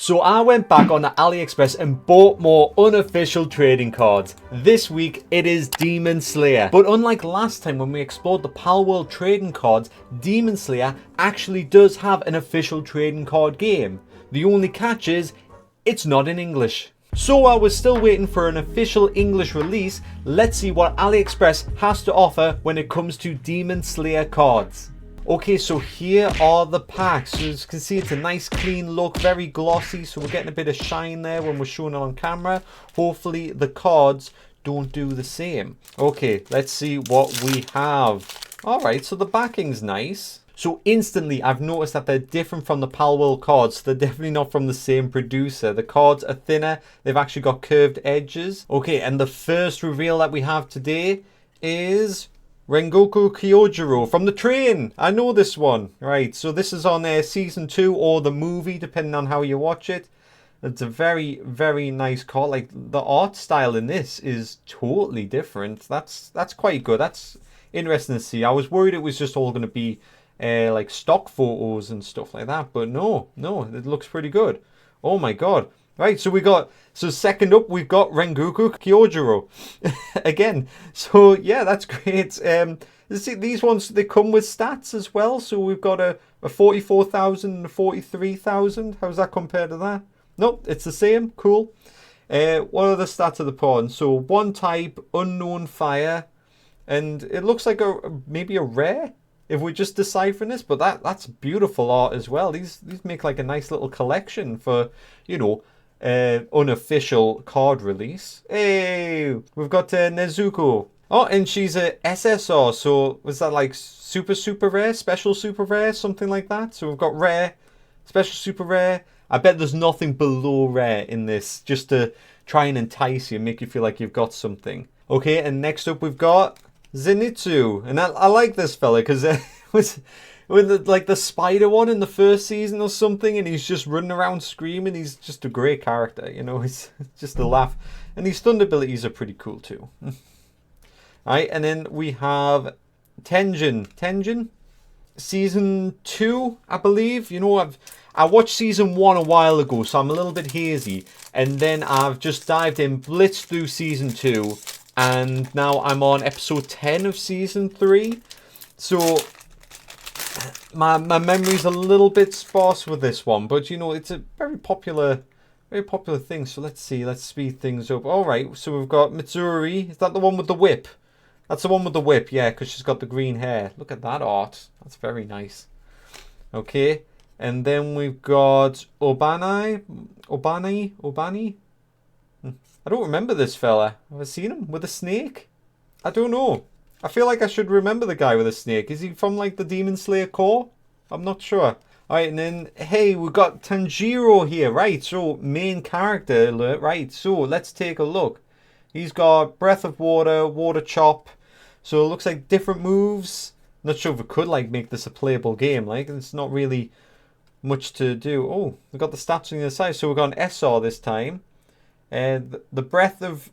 So I went back on the AliExpress and bought more unofficial trading cards. This week it is Demon Slayer. But unlike last time when we explored the Palworld trading cards, Demon Slayer actually does have an official trading card game. The only catch is, it's not in English. So while we're still waiting for an official English release, let's see what AliExpress has to offer when it comes to Demon Slayer cards. Okay, so here are the packs. So as you can see, it's a nice clean look, very glossy, so we're getting a bit of shine there when we're showing it on camera. Hopefully the cards don't do the same. Okay, let's see what we have. Alright, so the backing's nice. So instantly I've noticed that they're different from the Palworld cards. They're definitely not from the same producer. The cards are thinner, they've actually got curved edges. Okay, and the first reveal that we have today is Rengoku Kyojuro from the train. I know this one. Right, so this is on season 2 or the movie, depending on how you watch it. It's a very, very nice card. Like, the art style in this is totally different. That's quite good. That's interesting to see. I was worried it was just all going to be like stock photos and stuff like that, but no, it looks pretty good. Oh my god. Right, so second up we've got Rengoku Kyojuro again. So yeah, that's great. See, these ones, they come with stats as well. So we've got a 44,000 and a 43,000. How's that compared to that? Nope, it's the same. Cool. What are the stats of the pawn? So one type, unknown fire, and it looks like maybe a rare if we're just deciphering this, but that's beautiful art as well. These make like a nice little collection for, you know, unofficial card release. Hey, we've got Nezuko. Oh, and she's a SSR, so was that like super rare, special super rare, something like that? So we've got rare, special super rare. I bet there's nothing below rare in this, just to try and entice you, make you feel like you've got something. Okay, and next up we've got Zenitsu, and I like this fella because it was with like the spider one in the first season or something, and he's just running around screaming. He's just a great character, you know. He's just a laugh, and his thunder abilities are pretty cool too. Alright, and then we have Tenjin, season 2, I believe. You know, I watched season 1 a while ago, so I'm a little bit hazy, and then I've just dived in, blitzed through season 2. And now I'm on episode 10 of season 3. So my memory's a little bit sparse with this one. But, you know, it's a very popular thing. So let's see. Let's speed things up. All right. So we've got Mitsuri. Is that the one with the whip? That's the one with the whip. Yeah, because she's got the green hair. Look at that art. That's very nice. Okay. And then we've got Obani. I don't remember this fella. Have I seen him with a snake? I don't know. I feel like I should remember the guy with a snake. Is he from like the Demon Slayer core? I'm not sure. Alright, and then, hey, we've got Tanjiro here. Right, so main character alert. Right, so let's take a look. He's got Breath of Water, Water Chop. So it looks like different moves. Not sure if we could like make this a playable game. Like, it's not really much to do. Oh, we've got the stats on the other side. So we've got an SR this time. The breath of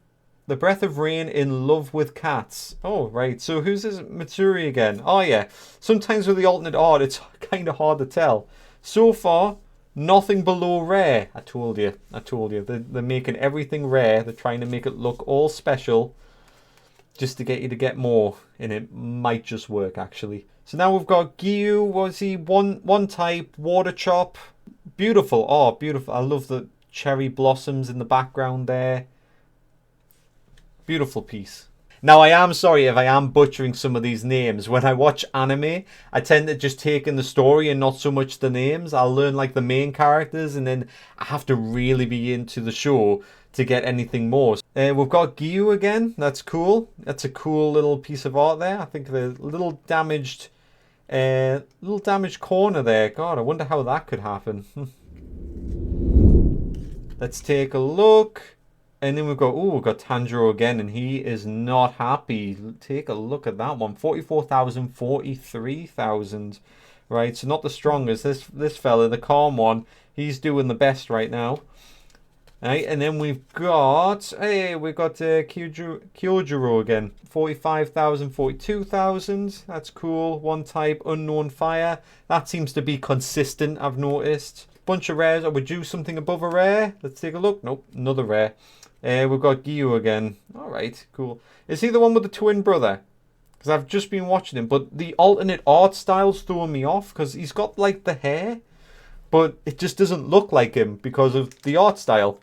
rain in love with cats. Oh, right. So who's this Mitsuri again? Oh, yeah. Sometimes with the alternate art, it's kind of hard to tell. So far, nothing below rare. I told you. They're making everything rare. They're trying to make it look all special just to get you to get more. And it might just work, actually. So now we've got Gyu. What is he? One type. Water Chop. Beautiful. Oh, beautiful. I love the cherry blossoms in the background there. Beautiful piece. Now, I am sorry if I am butchering some of these names. When I watch anime, I tend to just take in the story and not so much the names. I'll learn like the main characters, and then I have to really be into the show to get anything more. We've got Gyu again. That's cool. That's a cool little piece of art there. I think the little damaged corner there. God, I wonder how that could happen. Let's take a look. And then we've got Tanjiro again, and he is not happy. Take a look at that one. 44,000, 43,000. Right, so not the strongest. This fella, the calm one, he's doing the best right now. Right, and then we've got Kyojuro again. 45,000, 42,000. That's cool. One type, unknown fire. That seems to be consistent, I've noticed. Bunch of rares. Are we due something above a rare? Let's take a look. Nope, another rare. We've got Gyu again. Alright, cool. Is he the one with the twin brother? Because I've just been watching him. But the alternate art style's throwing me off. Because he's got like the hair. But it just doesn't look like him because of the art style.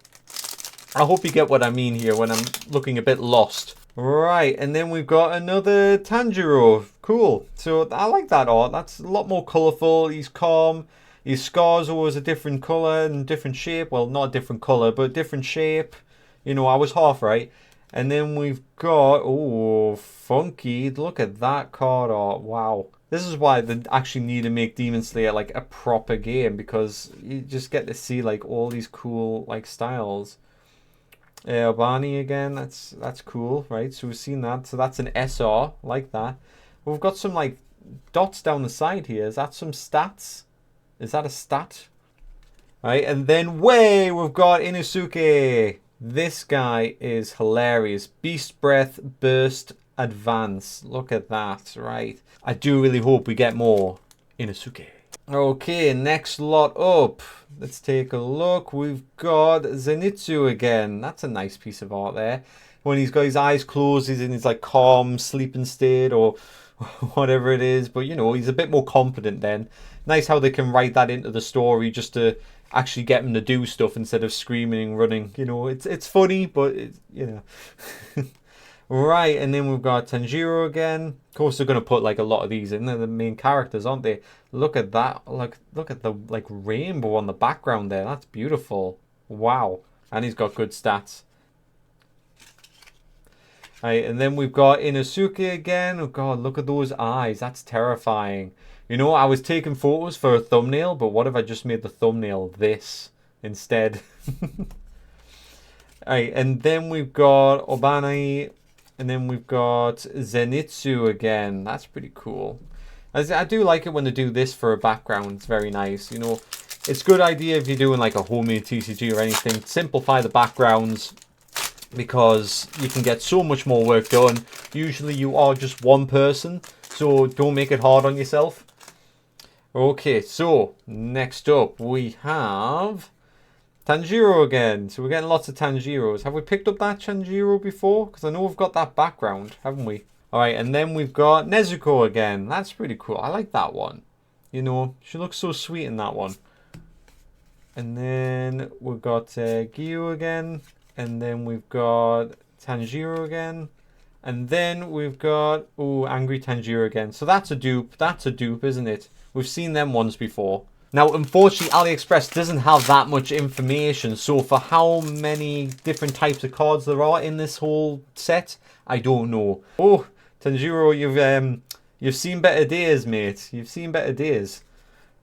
I hope you get what I mean here when I'm looking a bit lost. Right, and then we've got another Tanjiro. Cool. So I like that art. That's a lot more colourful. He's calm. His scars always a different colour and different shape. Well, not a different colour, but different shape. You know, I was half right. And then we've got... Oh, funky. Look at that card art. Wow. This is why they actually need to make Demon Slayer like a proper game. Because you just get to see like all these cool like styles. Obani again, that's cool, right? So we've seen that. So that's an SR, like that. We've got some like dots down the side here. Is that some stats? Is that a stat? Right, and then we've got Inosuke. This guy is hilarious. Beast Breath, Burst, Advance. Look at that, right? I do really hope we get more Inosuke. Okay, next lot up. Let's take a look. We've got Zenitsu again. That's a nice piece of art there. When he's got his eyes closed, he's in his like calm sleeping state or whatever it is. But you know, he's a bit more confident then. Nice how they can write that into the story just to actually get him to do stuff instead of screaming and running. You know, it's funny, but it's, you know. Right, and then we've got Tanjiro again. Of course, they're going to put like a lot of these in. They're the main characters, aren't they? Look at that. Look at the like rainbow on the background there. That's beautiful. Wow. And he's got good stats. Right, and then we've got Inosuke again. Oh god, look at those eyes. That's terrifying. You know, I was taking photos for a thumbnail, but what if I just made the thumbnail this instead? Right, and then we've got Obani. And then we've got Zenitsu again. That's pretty cool. I do like it when they do this for a background. It's very nice. You know, it's a good idea if you're doing like a homemade TCG or anything. Simplify the backgrounds because you can get so much more work done. Usually you are just one person, so don't make it hard on yourself. Okay, so next up we have... Tanjiro again. So we're getting lots of Tanjiros. Have we picked up that Tanjiro before? Because I know we've got that background, haven't we? Alright, and then we've got Nezuko again. That's pretty cool. I like that one. You know, she looks so sweet in that one. And then we've got Gyu again. And then we've got Tanjiro again. And then we've got, oh, Angry Tanjiro again. So that's a dupe. That's a dupe, isn't it? We've seen them ones before. Now, unfortunately, AliExpress doesn't have that much information. So for how many different types of cards there are in this whole set, I don't know. Oh, Tanjiro, you've seen better days, mate. You've seen better days.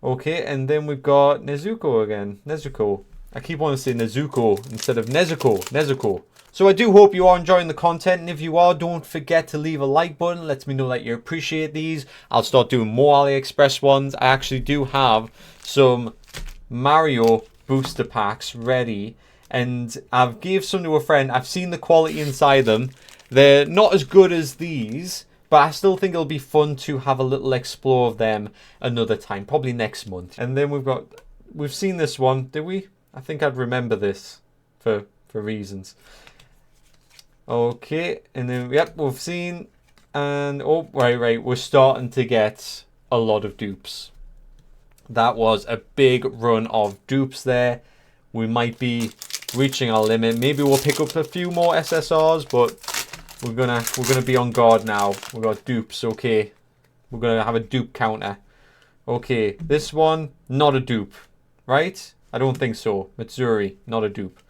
Okay, and then we've got Nezuko again. Nezuko. I keep wanting to say Nezuko instead of Nezuko. Nezuko. So I do hope you are enjoying the content, and if you are, don't forget to leave a like button. Lets me know that you appreciate these. I'll start doing more AliExpress ones. I actually do have some Mario booster packs ready, and I've gave some to a friend. I've seen the quality inside them. They're not as good as these, but I still think it'll be fun to have a little explore of them another time, probably next month. And then we've seen this one, did we? I think I'd remember this for reasons. Okay, and then, yep, we've seen, and, oh, right, we're starting to get a lot of dupes. That was a big run of dupes there. We might be reaching our limit. Maybe we'll pick up a few more SSRs, but we're gonna be on guard now. We've got dupes, okay. We're gonna have a dupe counter. Okay, this one, not a dupe, right? I don't think so. Mitsuri, not a dupe.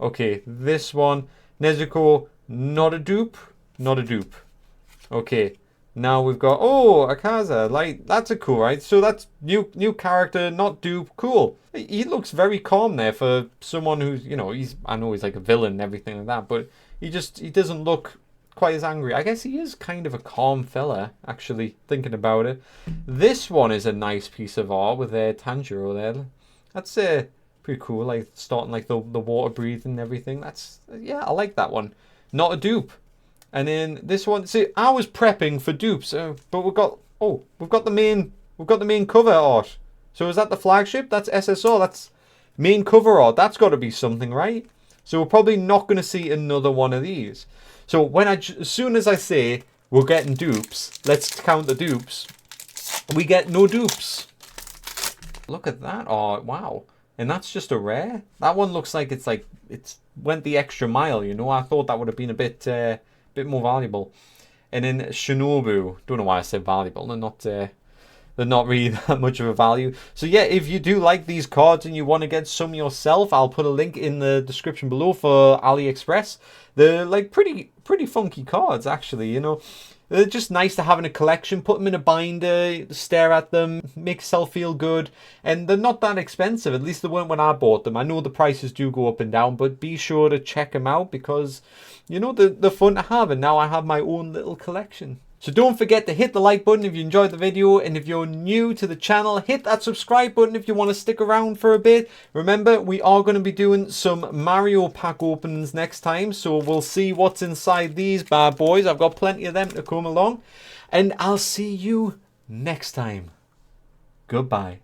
Okay, this one, Nezuko, not a dupe, not a dupe. Okay, now we've got, oh, Akaza, like, that's a cool, right? So that's new character, not dupe, cool. He looks very calm there for someone who's, you know, I know he's like a villain and everything like that, but he doesn't look quite as angry. I guess he is kind of a calm fella, actually, thinking about it. This one is a nice piece of art with Tanjiro there. That's pretty cool, like starting like the water breathing and everything. That's, yeah, I like that one. Not a dupe. And then this one, see, I was prepping for dupes, but we've got the main cover art. So is that the flagship? That's SSR. That's main cover art. That's got to be something, right? So we're probably not going to see another one of these. So as soon as I say we're getting dupes, let's count the dupes. We get no dupes. Look at that. Oh, wow. And that's just a rare. That one looks like it's went the extra mile, you know. I thought that would have been a bit more valuable. And then Shinobu. Don't know why I said valuable. They're not really that much of a value. So yeah, if you do like these cards and you want to get some yourself, I'll put a link in the description below for AliExpress. They're like pretty funky cards, actually, you know. They're just nice to have in a collection. Put them in a binder, stare at them, make yourself feel good. And they're not that expensive. At least they weren't when I bought them. I know the prices do go up and down, but be sure to check them out because, you know, they're fun to have. And now I have my own little collection. So don't forget to hit the like button if you enjoyed the video, and if you're new to the channel, hit that subscribe button if you want to stick around for a bit. Remember, we are going to be doing some Mario pack openings next time, so we'll see what's inside these bad boys. I've got plenty of them to come along, and I'll see you next time. Goodbye.